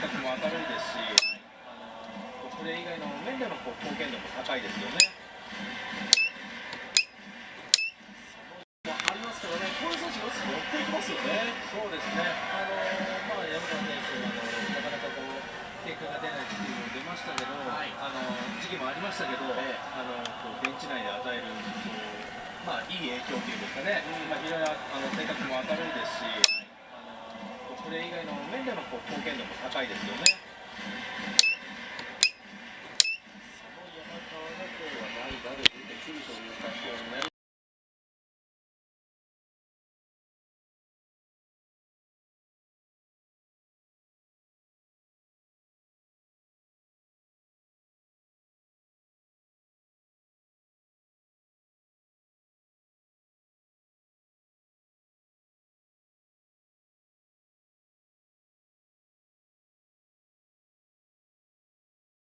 格も明るいですし、プレー以外の面での貢献度も高いですよね。ありますからね、こういう選手が寄っていきますよね。そうですね。山川選手なかなか結果が出ないっていうのも出ましたけど、時期もありましたけど、ベンチ内で与えるいい影響というんですかね。非常に性格も明るいですし、プレー以外の面での貢献度も高いですよね。